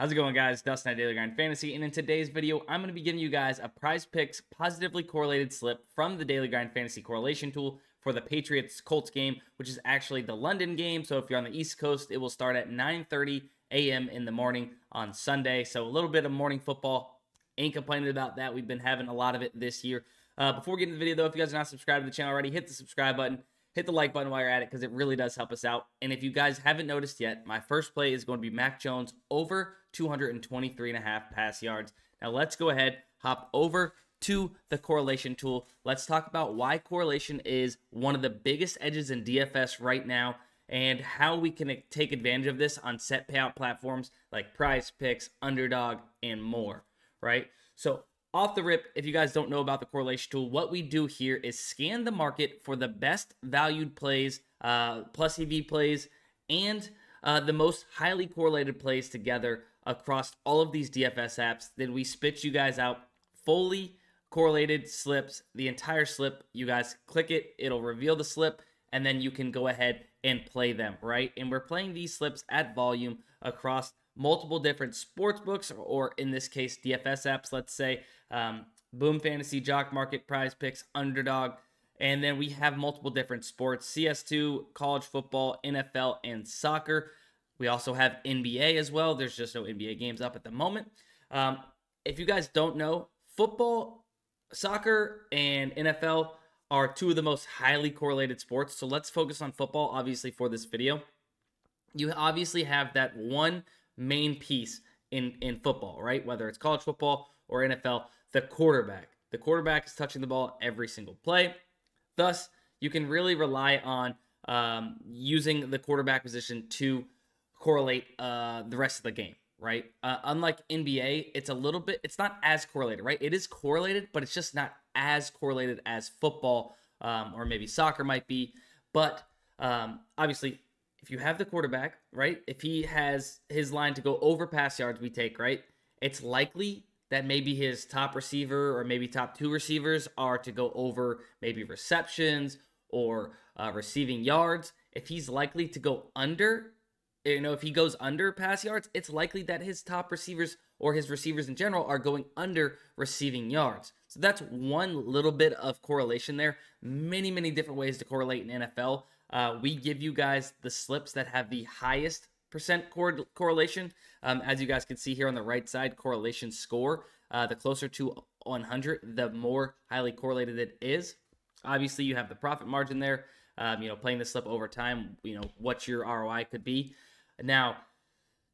How's it going, guys? Dustin at Daily Grind Fantasy, and in today's video, I'm going to be giving you guys a PrizePicks positively correlated slip from the Daily Grind Fantasy Correlation Tool for the Patriots Colts game, which is actually the London game. So if you're on the East Coast, it will start at 9:30 a.m. in the morning on Sunday. So a little bit of morning football. Ain't complaining about that. We've been having a lot of it this year. Before we get into the video, though, if you guys are not subscribed to the channel already, hit the subscribe button. Hit the like button while you're at it because it really does help us out. And if you guys haven't noticed yet, my first play is going to be Mac Jones over 223.5 pass yards. Now let's go ahead, hop over to the correlation tool. Let's talk about why correlation is one of the biggest edges in DFS right now and how we can take advantage of this on set payout platforms like PrizePicks, Underdog, and more, right? So off the rip, if you guys don't know about the correlation tool, what we do here is scan the market for the best valued plays, plus EV plays, and the most highly correlated plays together across all of these DFS apps. Then we spit you guys out fully correlated slips, the entire slip. You guys click it, it'll reveal the slip, and then you can go ahead and play them, right? And we're playing these slips at volume across multiple different sports books, or in this case, DFS apps, let's say, Boom Fantasy, JockMKT, PrizePicks, Underdog, and then we have multiple different sports, CS2, college football, NFL, and soccer. We also have NBA as well. There's just no NBA games up at the moment. If you guys don't know, football, soccer, and NFL are two of the most highly correlated sports. So let's focus on football, obviously, for this video. You obviously have that one main piece in football, right? Whether it's college football or NFL, the quarterback. The quarterback is touching the ball every single play. Thus, you can really rely on using the quarterback position to correlate the rest of the game, right? Unlike NBA, it's not as correlated, right? It is correlated, but it's just not as correlated as football or maybe soccer might be. But obviously, if you have the quarterback, right, if he has his line to go over pass yards we take, right, it's likely that maybe his top receiver or maybe top two receivers are to go over maybe receptions or receiving yards. If he's likely to go under, if he goes under pass yards, it's likely that his top receivers or his receivers in general are going under receiving yards. So that's one little bit of correlation there. Many, many different ways to correlate in NFL. We give you guys the slips that have the highest percent correlation. As you guys can see here on the right side, correlation score. The closer to 100, the more highly correlated it is. Obviously, you have the profit margin there. Playing the slip over time, what your ROI could be. Now,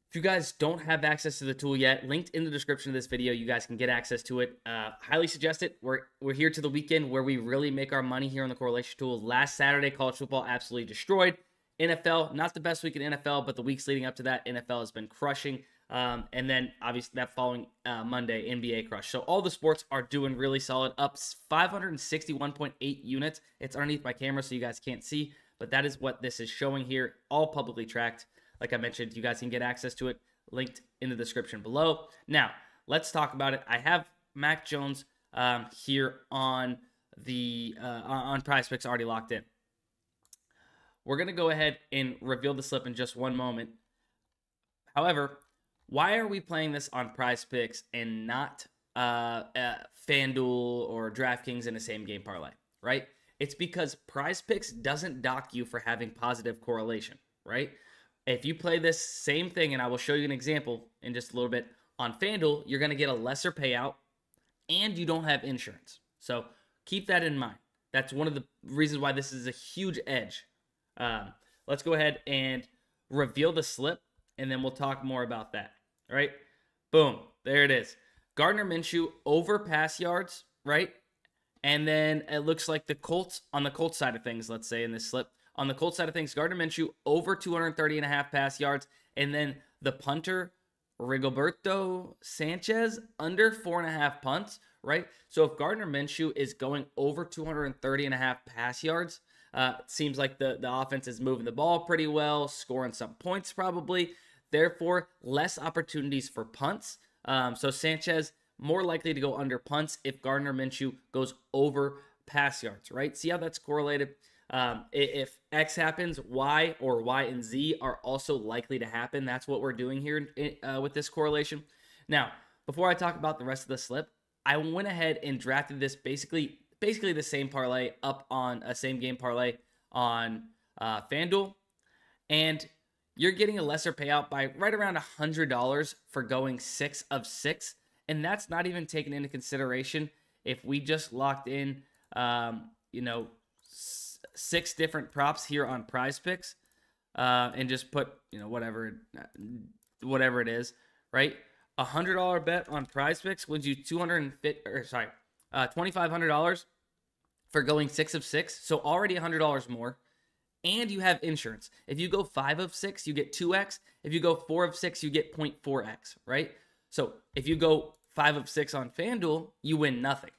if you guys don't have access to the tool yet, linked in the description of this video, you guys can get access to it. Highly suggest it. We're here to the weekend where we really make our money here on the correlation tool. Last Saturday, college football absolutely destroyed. NFL, not the best week in NFL, but the weeks leading up to that, NFL has been crushing. And then, obviously, that following Monday, NBA crush. So all the sports are doing really solid, up 561.8 units. It's underneath my camera, so you guys can't see, but that is what this is showing here, all publicly tracked. Like I mentioned, you guys can get access to it, linked in the description below. Now, let's talk about it. I have Mac Jones here on PrizePicks already locked in. We're going to go ahead and reveal the slip in just one moment. However, why are we playing this on PrizePicks and not FanDuel or DraftKings in the same game parlay, right? It's because PrizePicks doesn't dock you for having positive correlation, right? If you play this same thing, and I will show you an example in just a little bit, on FanDuel, you're going to get a lesser payout, and you don't have insurance. So keep that in mind. That's one of the reasons why this is a huge edge. Let's go ahead and reveal the slip, and then we'll talk more about that. All right? Boom. There it is. Gardner Minshew over pass yards, right? And then it looks like the Colts, on the Colts side of things, let's say in this slip, on the Colts side of things, Gardner Minshew over 230.5 pass yards. And then the punter, Rigoberto Sanchez, under 4.5 punts, right? So if Gardner Minshew is going over 230.5 pass yards, it seems like the offense is moving the ball pretty well, scoring some points probably. Therefore, less opportunities for punts. So Sanchez more likely to go under punts if Gardner Minshew goes over pass yards, right? See how that's correlated? If X happens, Y or Y and Z are also likely to happen. That's what we're doing here with this correlation. Now, before I talk about the rest of the slip, I went ahead and drafted this basically the same parlay up on a same game parlay on FanDuel, and you're getting a lesser payout by right around $100 for going 6 of 6, and that's not even taken into consideration if we just locked in, 6 different props here on PrizePicks, and just put, whatever it is, right? $100 bet on PrizePicks wins you $2,500 for going 6 of 6. So already $100 more. And you have insurance. If you go 5 of 6, you get 2x. If you go 4 of 6, you get 0.4x, right? So if you go 5 of 6 on FanDuel, you win nothing,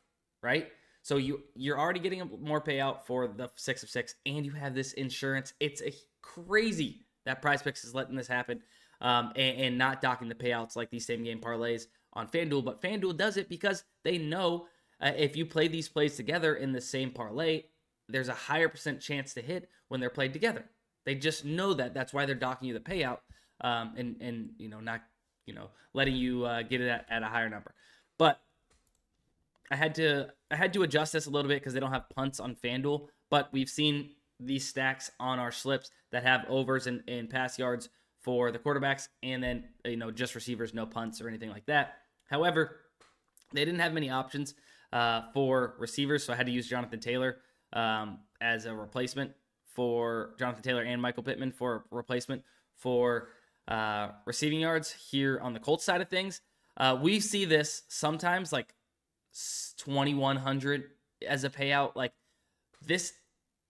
right? So you're already getting a more payout for the 6 of 6, and you have this insurance. It's crazy that PrizePicks is letting this happen, and not docking the payouts like these same game parlays on FanDuel. But FanDuel does it because they know if you play these plays together in the same parlay, there's a higher % chance to hit when they're played together. They just know that. That's why they're docking you the payout, and not letting you get it at a higher number. But I had to adjust this a little bit because they don't have punts on FanDuel, but we've seen these stacks on our slips that have overs and pass yards for the quarterbacks, and then just receivers, no punts or anything like that. However, they didn't have many options for receivers, so I had to use Jonathan Taylor as a replacement for Jonathan Taylor and Michael Pittman for replacement for receiving yards here on the Colts side of things. We see this sometimes like 2,100 as a payout. Like this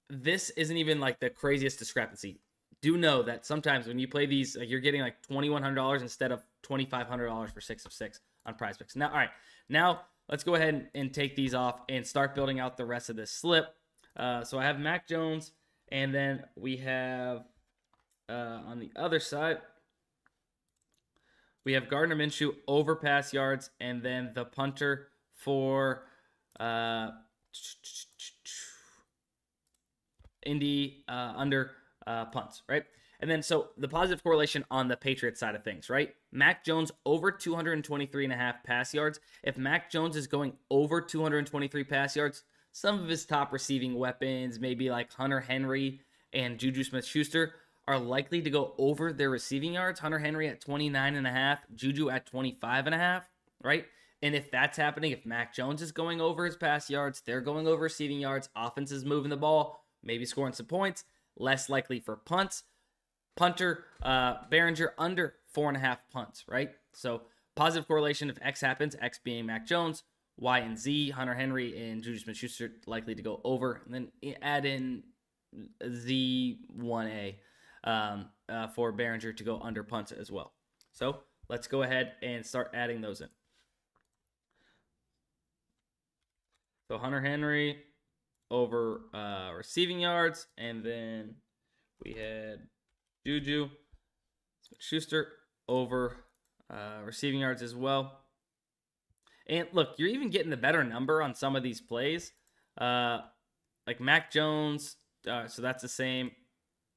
isn't even like the craziest discrepancy. Do know that sometimes when you play these, you're getting like $2,100 instead of $2,500 for 6 of 6 on PrizePicks. Now, all right, now let's go ahead and take these off and start building out the rest of this slip. So I have Mac Jones, and then we have on the other side, we have Gardner Minshew over pass yards, and then the punter for Indy under punts, right? And then so the positive correlation on the Patriots side of things, right? Mac Jones over 223.5 pass yards. If Mac Jones is going over 223 pass yards, some of his top receiving weapons, maybe like Hunter Henry and Juju Smith-Schuster, are likely to go over their receiving yards. Hunter Henry at 29.5, Juju at 25.5, right? And if that's happening, if Mac Jones is going over his pass yards, they're going over receiving yards, offense is moving the ball, maybe scoring some points, less likely for punts. Punter, Behringer under 4.5 punts, right? So positive correlation if X happens, X being Mac Jones, Y and Z, Hunter Henry and Juju Smith-Schuster likely to go over, and then add in Z1A for Behringer to go under punts as well. So let's go ahead and start adding those in. So Hunter Henry over receiving yards, and then we had Juju Smith-Schuster over receiving yards as well. And look, you're even getting the better number on some of these plays. Like Mac Jones, so that's the same.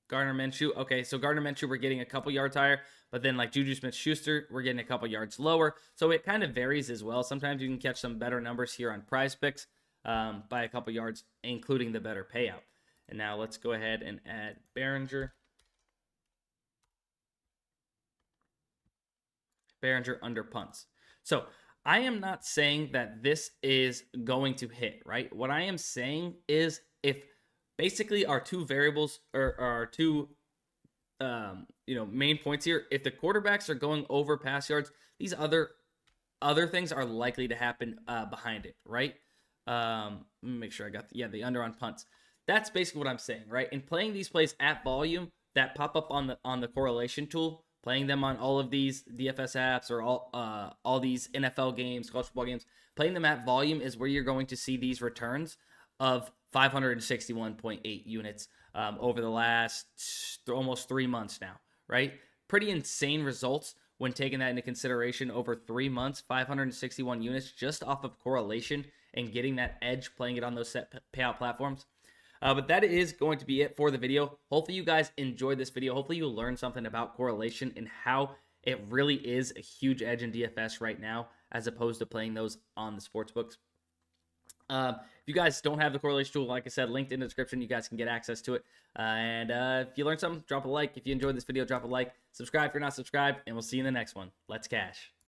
Gardner Minshew. Okay, so Gardner Minshew, we're getting a couple yards higher, but then like Juju Smith-Schuster, we're getting a couple yards lower. So it kind of varies as well. Sometimes you can catch some better numbers here on PrizePicks by a couple yards, including the better payout. And now let's go ahead and add Behringer. Behringer under punts. So I am not saying that this is going to hit, right? What I am saying is if basically our two variables or our two main points here, if the quarterbacks are going over pass yards, these other things are likely to happen behind it, right? Let me make sure I got the under on punts. That's basically what I'm saying, right? In playing these plays at volume that pop up on the correlation tool, playing them on all of these DFS apps or all these NFL games, college football games, playing them at volume is where you're going to see these returns of 561.8 units over the last almost 3 months now, right? Pretty insane results when taking that into consideration over 3 months, 561 units just off of correlation and getting that edge playing it on those set payout platforms. But that is going to be it for the video. Hopefully you guys enjoyed this video. Hopefully you learned something about correlation and how it really is a huge edge in DFS right now, as opposed to playing those on the sportsbooks. If you guys don't have the correlation tool, like I said, linked in the description, you guys can get access to it. If you learned something, drop a like. If you enjoyed this video, drop a like. Subscribe if you're not subscribed, and we'll see you in the next one. Let's cash.